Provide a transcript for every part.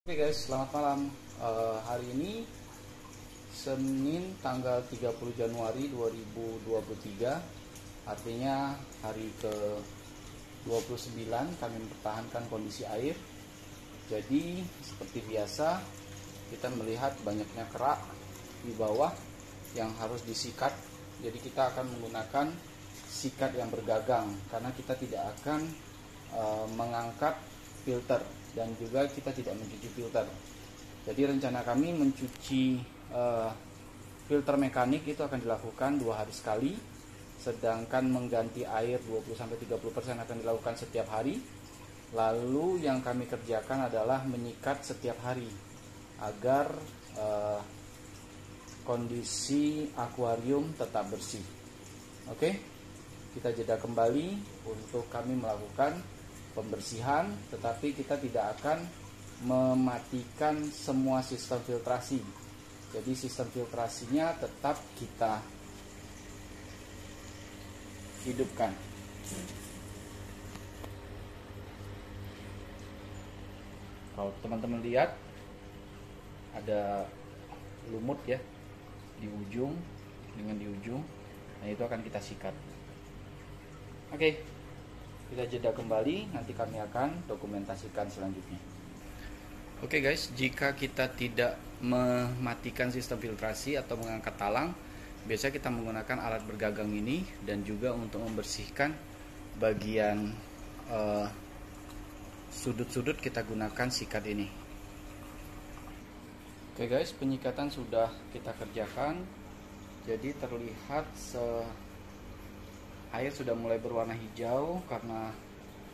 Oke guys, selamat malam. Hari ini Senin tanggal 30 Januari 2023, artinya hari ke-29 kami mempertahankan kondisi air. Jadi seperti biasa kita melihat banyaknya kerak di bawah yang harus disikat. Jadi kita akan menggunakan sikat yang bergagang karena kita tidak akan mengangkat filter dan juga kita tidak mencuci filter. Jadi rencana kami mencuci filter mekanik itu akan dilakukan 2 hari sekali, sedangkan mengganti air 20-30% akan dilakukan setiap hari. Lalu yang kami kerjakan adalah menyikat setiap hari agar kondisi akuarium tetap bersih. Oke, kita jeda kembali untuk kami melakukan pembersihan, tetapi kita tidak akan mematikan semua sistem filtrasi. Jadi sistem filtrasinya tetap kita hidupkan. Kalau teman-teman lihat ada lumut ya di ujung dengan di ujung, nah itu akan kita sikat. Oke, kita jeda kembali, nanti kami akan dokumentasikan selanjutnya. Oke guys, jika kita tidak mematikan sistem filtrasi atau mengangkat talang, biasa kita menggunakan alat bergagang ini, dan juga untuk membersihkan bagian sudut-sudut kita gunakan sikat ini. Oke guys, penyikatan sudah kita kerjakan. Jadi terlihat air sudah mulai berwarna hijau karena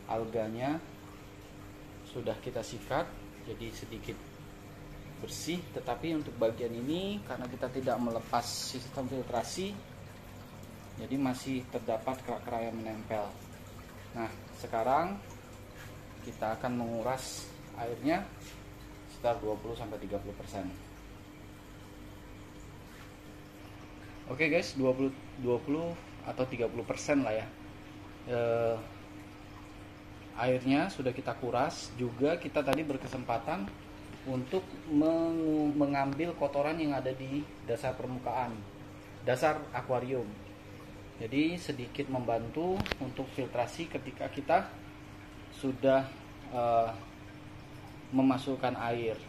alganya sudah kita sikat, jadi sedikit bersih. Tetapi untuk bagian ini karena kita tidak melepas sistem filtrasi, jadi masih terdapat kerak-kerak yang menempel. Nah, sekarang kita akan menguras airnya sekitar 20-30%. Oke guys, 20 atau 30% lah ya. Airnya sudah kita kuras. Juga kita tadi berkesempatan untuk mengambil kotoran yang ada di dasar permukaan, dasar akuarium. Jadi sedikit membantu untuk filtrasi ketika kita sudah memasukkan air.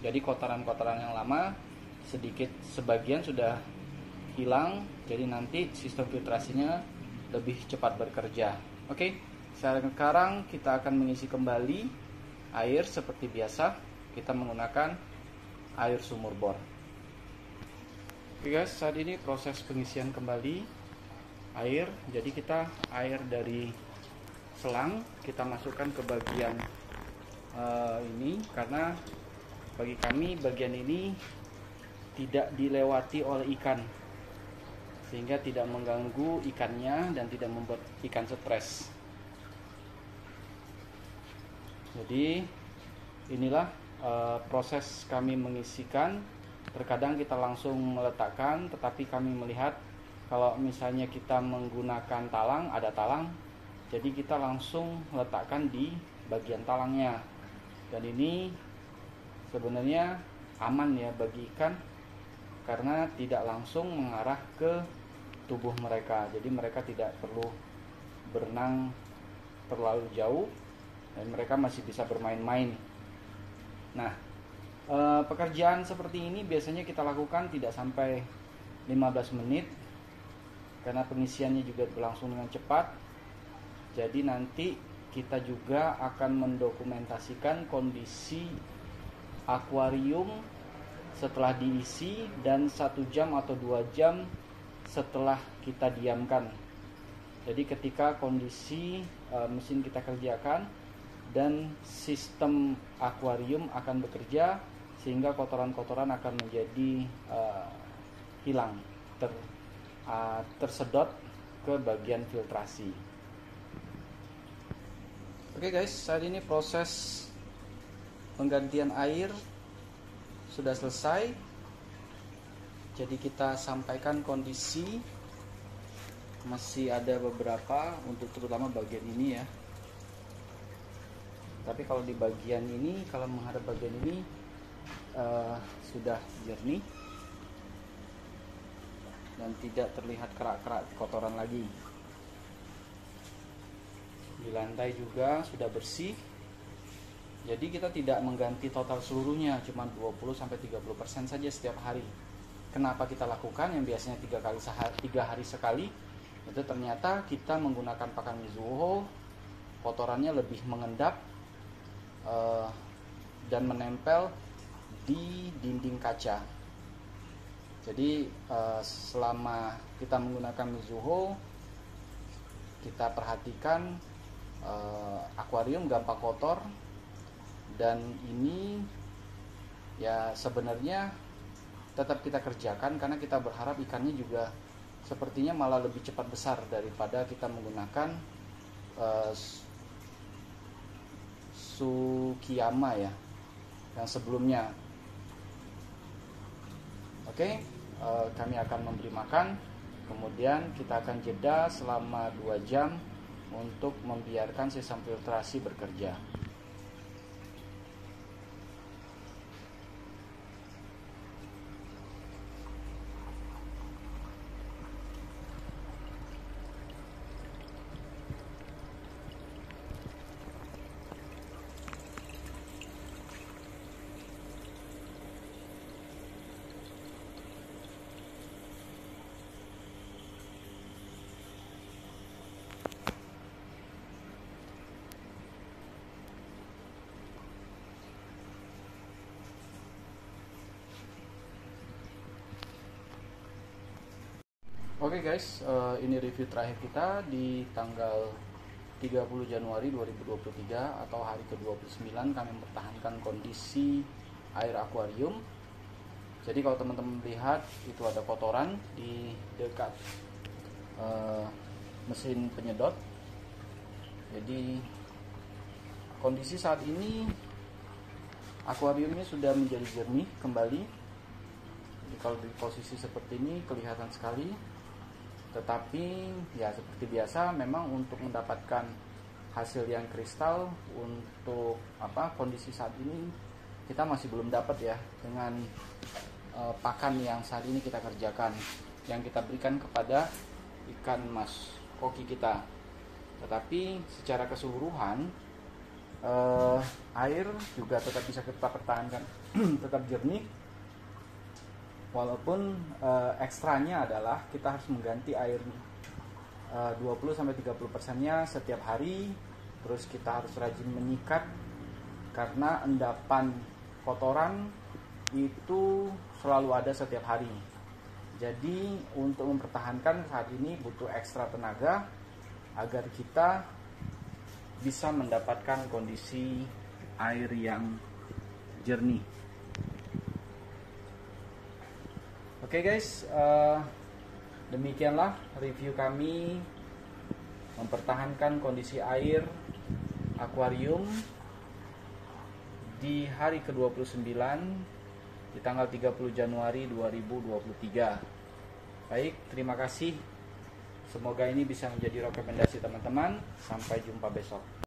Jadi kotoran-kotoran yang lama sebagian sudah hilang, jadi nanti sistem filtrasinya lebih cepat bekerja. Oke, sekarang kita akan mengisi kembali air seperti biasa. Kita menggunakan air sumur bor. Oke guys, saat ini proses pengisian kembali air. Jadi kita air dari selang kita masukkan ke bagian ini, karena bagi kami bagian ini tidak dilewati oleh ikan, sehingga tidak mengganggu ikannya dan tidak membuat ikan stres. Jadi inilah proses kami mengisikan. Terkadang kita langsung meletakkan, tetapi kami melihat kalau misalnya kita menggunakan talang, ada talang, jadi kita langsung letakkan di bagian talangnya. Dan ini sebenarnya aman ya bagi ikan, karena tidak langsung mengarah ke tubuh mereka. Jadi mereka tidak perlu berenang terlalu jauh dan mereka masih bisa bermain-main. Nah, pekerjaan seperti ini biasanya kita lakukan tidak sampai 15 menit karena pengisiannya juga berlangsung dengan cepat. Jadi nanti kita juga akan mendokumentasikan kondisi akuarium setelah diisi dan 1 jam atau 2 jam setelah kita diamkan. Jadi ketika kondisi mesin kita kerjakan dan sistem akuarium akan bekerja, sehingga kotoran-kotoran akan menjadi hilang, tersedot ke bagian filtrasi. Oke guys, saat ini proses penggantian air sudah selesai. Jadi kita sampaikan kondisi masih ada beberapa, untuk terutama bagian ini ya. Tapi kalau di bagian ini, kalau menghadap bagian ini sudah jernih dan tidak terlihat kerak-kerak kotoran lagi. Di lantai juga sudah bersih. Jadi kita tidak mengganti total seluruhnya, cuma 20-30% saja setiap hari. Kenapa kita lakukan yang biasanya 3 hari sekali? Itu ternyata kita menggunakan pakan Mizuho, kotorannya lebih mengendap dan menempel di dinding kaca. Jadi selama kita menggunakan Mizuho, kita perhatikan akuarium gampang kotor, dan ini ya sebenarnya tetap kita kerjakan karena kita berharap ikannya juga sepertinya malah lebih cepat besar daripada kita menggunakan Sukiyama ya yang sebelumnya. Oke, kami akan memberi makan, kemudian kita akan jeda selama 2 jam untuk membiarkan sistem filtrasi bekerja. Oke guys, ini review terakhir kita di tanggal 30 Januari 2023 atau hari ke-29. Kami mempertahankan kondisi air akuarium. Jadi kalau teman-teman lihat itu ada kotoran di dekat mesin penyedot. Jadi kondisi saat ini akuariumnya sudah menjadi jernih kembali. Jadi kalau di posisi seperti ini kelihatan sekali. Tetapi ya seperti biasa, memang untuk mendapatkan hasil yang kristal untuk kondisi saat ini kita masih belum dapat ya, dengan pakan yang saat ini kita kerjakan, yang kita berikan kepada ikan mas koki kita. Tetapi secara keseluruhan air juga tetap bisa kita pertahankan tetap jernih. Walaupun ekstranya adalah kita harus mengganti air 20-30%-nya setiap hari. Terus kita harus rajin menyikat karena endapan kotoran itu selalu ada setiap hari. Jadi untuk mempertahankan saat ini butuh ekstra tenaga agar kita bisa mendapatkan kondisi air yang jernih. Oke guys, demikianlah review kami mempertahankan kondisi air akuarium di hari ke-29 di tanggal 30 Januari 2023. Baik, terima kasih. Semoga ini bisa menjadi rekomendasi teman-teman. Sampai jumpa besok.